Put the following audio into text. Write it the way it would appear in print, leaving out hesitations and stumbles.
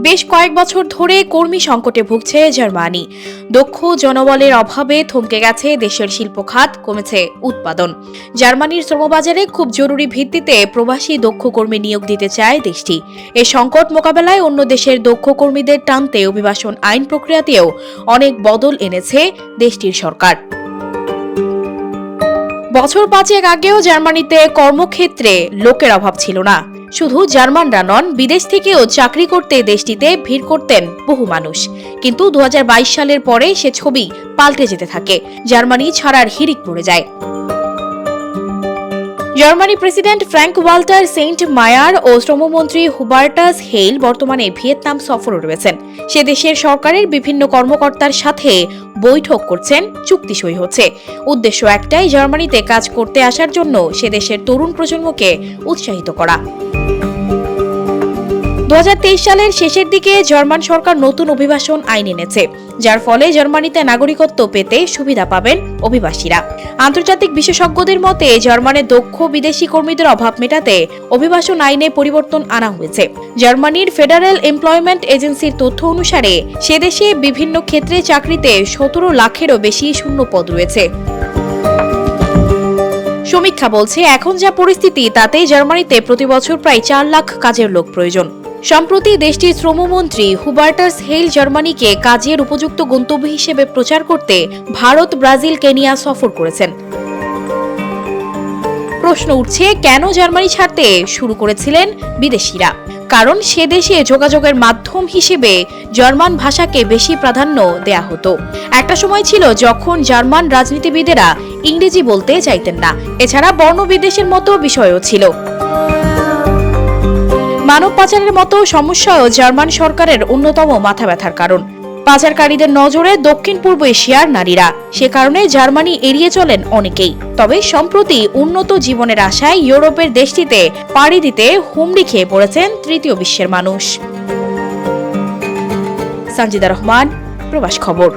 বেশ কয়েক বছর ধরে কর্মী সংকটে ভুগছে জার্মানি। দক্ষ জনবলের অভাবে থমকে গেছে দেশের শিল্প খাত, কমেছে উৎপাদন। জার্মানির শ্রমবাজারে খুব জরুরি ভিত্তিতে প্রবাসী দক্ষ কর্মী নিয়োগ দিতে চায় দেশটি। এ সংকট মোকাবেলায় অন্য দেশের দক্ষ কর্মীদের টানতে অভিবাসন আইন প্রক্রিয়াতেও অনেক বদল এনেছে দেশটির সরকার। বছর 5 আগেও জার্মানিতে কর্মক্ষেত্রে লোকের অভাব ছিল না। শুধু জার্মানরা নন, বিদেশ থেকেও চাকরি করতে দেশটিতে ভিড় করতেন বহু মানুষ। কিন্তু 2022 সালের পরে সে ছবি পাল্টে যেতে থাকে। জার্মানি ছাড়ার হিড়িক পড়ে যায়। Germany president Frank Walter Steinmeier ও শ্রমমন্ত্রী হুবার্টাস হেইল বর্তমানে ভিয়েতনাম সফরে রয়েছেন। সে দেশের সরকারের বিভিন্ন কর্মকর্তার সাথে বৈঠক করছেন, চুক্তি সই হচ্ছে। উদ্দেশ্য একটাই, জার্মানিতে কাজ করতে আসার জন্য সে দেশের তরুণ প্রজন্মকে উৎসাহিত করা। 2023 সালের শেষের দিকে জার্মান সরকার নতুন অভিবাসন আইন এনেছে, যার ফলে জার্মানিতে নাগরিকত্ব পেতে সুবিধা পাবেন অভিবাসীরা। আন্তর্জাতিক বিশেষজ্ঞদের মতে জার্মানে দক্ষ বিদেশি কর্মীদের অভাব মেটাতে অভিবাসন আইনে পরিবর্তন আনা হয়েছে। জার্মানির ফেডারেল এমপ্লয়মেন্ট এজেন্সির তথ্য অনুসারে সে দেশে বিভিন্ন ক্ষেত্রে চাকরিতে 17 লাখেরও বেশি শূন্য পদ রয়েছে। সমীক্ষা বলছে এখন যা পরিস্থিতি তাতে জার্মানিতে প্রতি বছর প্রায় 4 লাখ কাজের লোক প্রয়োজন। সম্প্রতি দেশটির শ্রমমন্ত্রী হুবার্টাস হেইল জার্মানিকে কাজের উপযুক্ত গন্তব্য হিসেবে প্রচার করতে ভারত, ব্রাজিল, কেনিয়া সফর করেছেন। প্রশ্ন উঠছে, কেন জার্মানি ছাড়তে শুরু করেছিলেন বিদেশিরা? কারণ সে দেশে যোগাযোগের মাধ্যম হিসেবে জার্মান ভাষাকে বেশি প্রাধান্য দেয়া হতো। একটা সময় ছিল যখন জার্মান রাজনীতিবিদেরা ইংরেজি বলতে চাইতেন না। এছাড়া বর্ণবিদ্বেষের মতো বিষয়ও ছিল। মানব পাচারের মতো সমস্যাও জার্মান সরকারের অন্যতম মাথা ব্যথার কারণ। পাচারকারীদের নজরে দক্ষিণ পূর্ব এশিয়ার নারীরা, সে কারণে জার্মানি এড়িয়ে চলেন অনেকেই। তবে সম্প্রতি উন্নত জীবনের আশায় ইউরোপের দেশটিতে পাড়ি দিতে হুমড়ি খেয়ে পড়েছেন তৃতীয় বিশ্বের মানুষ। সানজিদা রহমান, প্রবাস খবর।